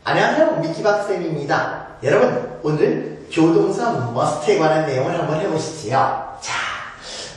안녕하세요, 미키박쌤입니다. 여러분, 오늘 조동사 must에 관한 내용을 한번 해보시지요. 자,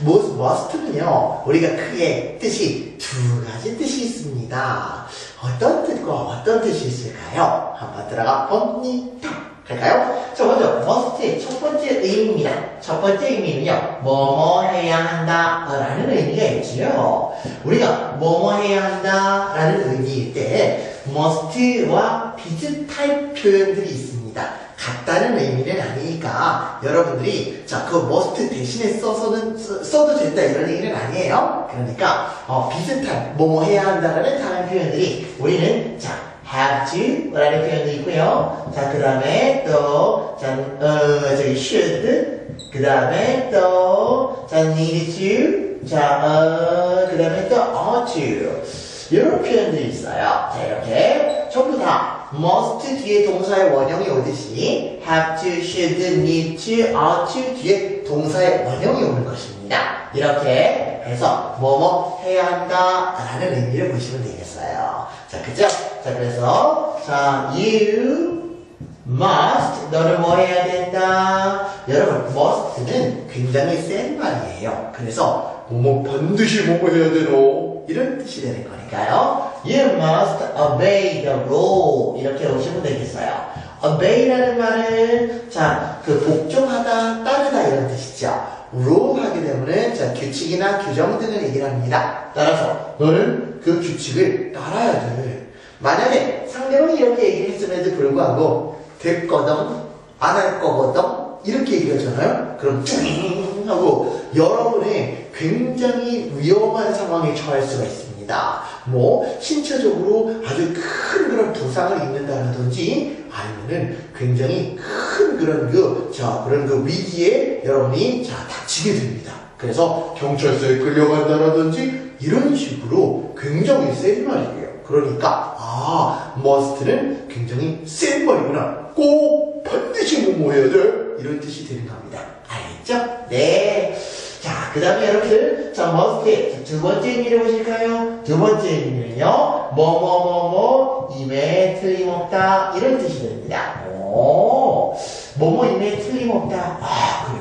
must는요, 우리가 크게 뜻이 두 가지 뜻이 있습니다. 어떤 뜻과 어떤 뜻이 있을까요? 한번 들어가 봅니다. 갈까요? 자, 먼저 must의 첫 번째 의미입니다. 첫 번째 의미는요, 뭐뭐 해야 한다 라는 의미가 있지요. 우리가 뭐뭐 해야 한다 라는 의미일 때 must와 비슷한 표현들이 있습니다. 같다는 의미는 아니니까 여러분들이 자, 그 must 대신에 써도 된다 이런 얘기는 아니에요. 그러니까 비슷한 뭐뭐 해야 한다라는 다른 표현들이 우리는 자, have to 라는 표현도 있고요. 자, 그 다음에 또 저기 should, 그 다음에 또 자, need to, 자, 그 다음에 또 ought to 이런 표현들이 있어요. 자, 이렇게 전부 다 must 뒤에 동사의 원형이 오듯이 have to, should, need to, ought to 뒤에 동사의 원형이 오는 것입니다. 이렇게 해서 뭐뭐 해야 한다 라는 의미를 보시면 되겠어요. 자, 그죠? 자, 그래서 자, you must, 너는 뭐 해야 된다. 여러분, must는 굉장히 센 말이에요. 그래서 뭐뭐 반드시 뭐뭐 해야 되노 이런 뜻이 되는 거니까요. You must obey the rule 이렇게 오시면 되겠어요. obey라는 말은 자, 그 복종하다, 따르다 이런 뜻이죠. rule 하게 되면은 자, 규칙이나 규정 등을 얘기를 합니다. 따라서 너는 그 규칙을 따라야 돼. 만약에 상대방이 이렇게 얘기를 했음에도 불구하고 됐거든, 안 할 거거든 이렇게 얘기를 하잖아요. 그럼 쭉 하고 여러분이 굉장히 위험한 상황에 처할 수가 있습니다. 뭐 신체적으로 아주 큰 그런 부상을 입는다든지 아니면은 굉장히 큰 그런 그런 위기에 여러분이 닥치게 됩니다. 그래서 경찰서에 끌려간다라든지 이런 식으로 굉장히 센 말이에요. 그러니까 must는 굉장히 센 말이구나. 꼭 반드시 뭐뭐 해야 돼. 이런 뜻이 되는 겁니다. 알겠죠? 네. 자, 그 다음에 여러분들 자, must의 두 번째 의미를 보실까요? 두 번째 의미는요, 뭐뭐뭐뭐 임에 틀림없다 이런 뜻이 됩니다. 뭐뭐임에 틀림없다.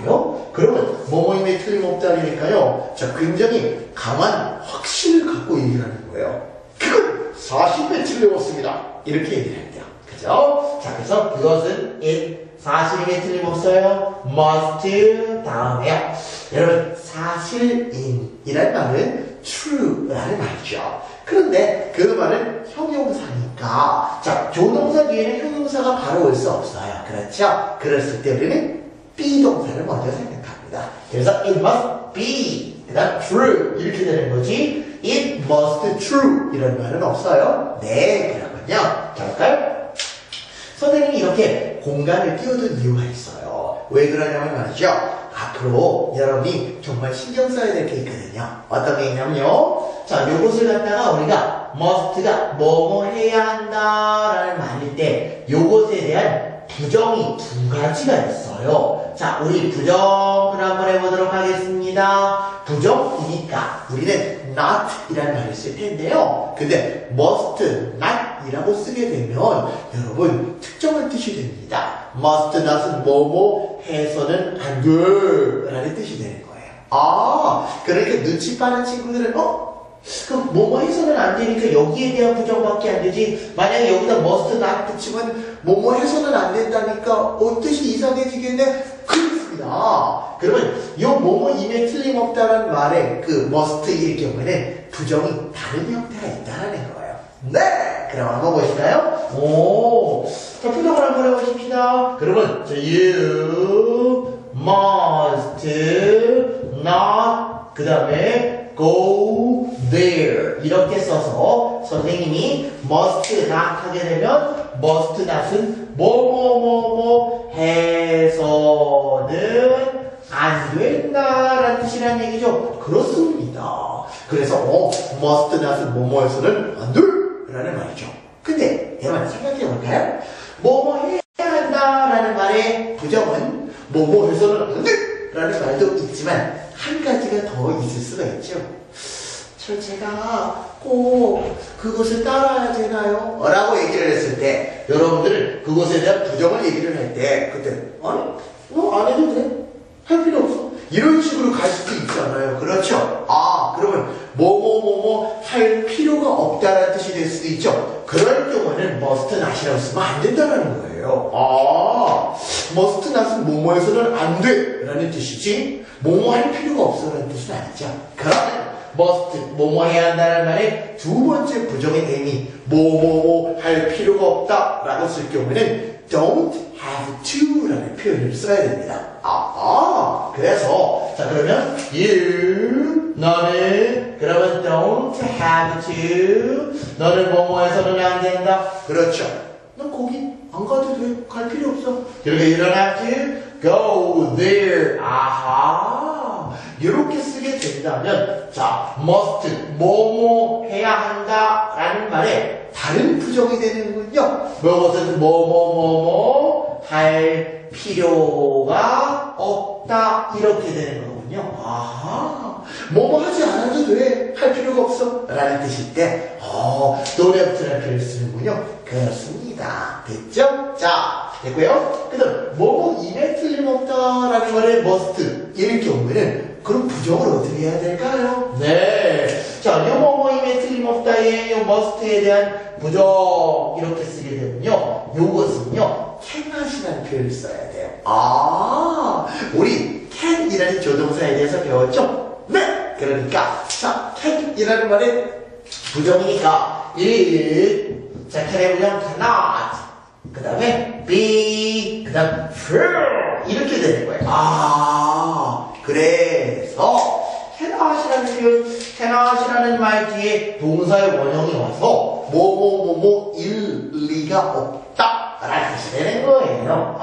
그래요? 그러면 뭐뭐임에 틀림없다니까요. 자, 굉장히 강한 확신을 갖고 얘기를 하는 거예요. 그건 사실에 틀림없습니다. 이렇게 얘기를 합니다. 그죠? 자, 그래서 그것은 사실임에 틀림없어요. must 다음에요. 여러분, 사실인이란 말은 true라는 말이죠. 그런데 그 말은 형용사니까 자, 조동사 뒤에는 형용사가 바로 올 수 없어요. 그렇죠? 그랬을 때 우리는 be 동사를 먼저 생각합니다. 그래서 it must be 그 다음 true 이렇게 되는 거지 it must true 이런 말은 없어요. 네, 그렇군요. 자, 볼까요? 선생님이 이렇게 공간을 띄워둔 이유가 있어요. 왜 그러냐면 말이죠. 앞으로 여러분이 정말 신경 써야 될 게 있거든요. 어떤 게 있냐면요. 자, 요것을 갖다가 우리가 must가 뭐뭐 해야 한다 라는 말일 때 요것에 대한 부정이 두 가지가 있어요. 자, 우리 부정을 한번 해보도록 하겠습니다. 부정이니까 우리는 not 이라는 말을 쓸 텐데요. 근데 must not 이라고 쓰게 되면 여러분 특정한 뜻이 됩니다. must not은 뭐뭐 해서는 안 돼 라는 뜻이 되는 거예요. 그러니까 눈치 빠른 친구들은 그 뭐뭐 해서는 안 되니까 여기에 대한 부정밖에 안 되지. 만약에 여기다 must not 붙이면 뭐뭐 해서는 안 된다니까 뜻이 이상해지겠네. 그렇습니다. 그러면 요 뭐뭐임에 틀림없다는 말에 그 must일 경우에는 부정이 다른 형태가 있다는 거예요. 네! 그럼 한번 보실까요? 자, 표정을 한번 해보십시다. 그러면 you must not 그 다음에 go there 이렇게 써서 선생님이 must not 하게 되면 must not은 뭐뭐뭐뭐 해서는 안 된다라는 뜻이라는 얘기죠. 그렇습니다. 그래서 must not은 뭐뭐 해서는 안 돼 라는 말이죠. 근데 여러분 생각해 볼까요? 뭐뭐 해야 한다라는 말의 부정은 뭐뭐 해서는 안 돼 라는 말도 있지만 한 가지가 더 있을 수가 있죠. 제가 꼭 그것을 따라야 되나요? 라고 얘기를 했을 때 여러분들은 그것에 대한 부정을 얘기를 할 때, 그때, 아니, 뭐 안 해도 돼. 할 필요 없어. 이런 식으로 갈 수도 있잖아요. 그렇죠? 아, 그러면 뭐뭐뭐뭐 할 필요가 없다라는 뜻이 될 수도 있죠. 그럴 경우에는 must not이라고 쓰면 안 된다는 거예요. 아, must not은 뭐뭐해서는 안 돼 라는 뜻이지 뭐뭐 할 필요가 없어라는 뜻은 아니죠. 그러면 must 뭐뭐 해야 한다는 말의 두 번째 부정의 의미 뭐뭐 할 필요가 없다 라고 쓸 경우에는 don't have to 라는 표현을 써야 됩니다. 그래서 자 그러면 you 너는 그러면 don't have to 너는 뭐뭐 해서는 안 된다. 그렇죠. 넌 거기 안 가도 돼. 갈 필요 없어. 그러니까 you don't have to go there. 아하. 이렇게 쓰게 된다면 자 must 뭐뭐 해야 한다 라는 말에 다른 부정이 되는군요. 무엇은 뭐뭐뭐뭐 할 필요가 없다 이렇게 되는 거군요. 아하. 뭐뭐 하지 않아도 돼. 할 필요가 없어 라는 뜻일 때 don't have to라는 표현을 쓰는군요. 그렇습니다. 됐죠? 자 됐고요. 그 다음 뭐뭐 입에 틀림없다라는 말의 must 이럴 경우에는 그럼 부정을 어떻게 해야 될까요? 네. 자, 요 뭐뭐임에 틀림없다의 요 must에 대한 부정 이렇게 쓰게 되면요. 요것은요. cannot이라는 표현을 써야 돼요. 우리 can이라는 조동사에 대해서 배웠죠? 네. 그러니까 자, can이라는 말의 부정이니까 자, can의 부정 cannot 그 다음에 be 그 다음 will 이렇게 되는 거예요. 그래서 cannot이라는 표현, cannot이라는 말 뒤에 동사의 원형이 와서 뭐뭐뭐뭐일 리가 없다 라는 뜻이 되는 거예요.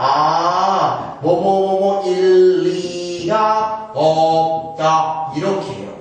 뭐뭐뭐뭐일 리가 없다 이렇게 해요.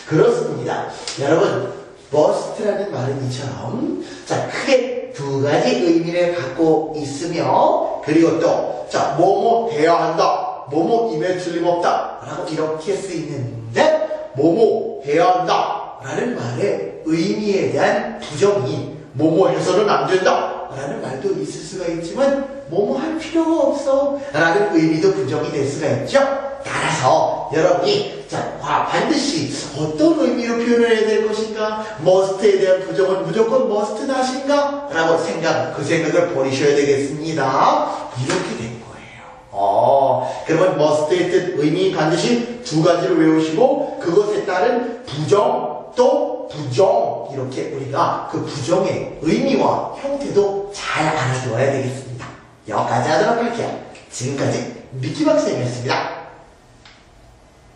그렇습니다. 여러분 must라는 말은 이처럼 자 크게 두 가지 의미를 갖고 있으며 그리고 또 자 뭐뭐 해야 한다 뭐뭐임에 틀림없다 라고 이렇게 쓰이는데 뭐뭐 해야 한다 라는 말의 의미에 대한 부정이 뭐뭐 해서는 안 된다 라는 말도 있을 수가 있지만 뭐뭐 할 필요가 없어 라는 의미도 부정이 될 수가 있죠. 따라서 여러분이 자 반드시 어떤 의미로 표현을 해야 될 것인가 must에 대한 부정은 무조건 must not인가 라고 그 생각을 버리셔야 되겠습니다. 이렇게 된 거예요. 그러면 must의 뜻 의미 반드시 두 가지를 외우시고 그것에 따른 부정 또 부정 이렇게 우리가 그 부정의 의미와 형태도 잘 알아두어야 되겠습니다. 여기까지 하도록 할게요. 지금까지 미키박쌤이었습니다.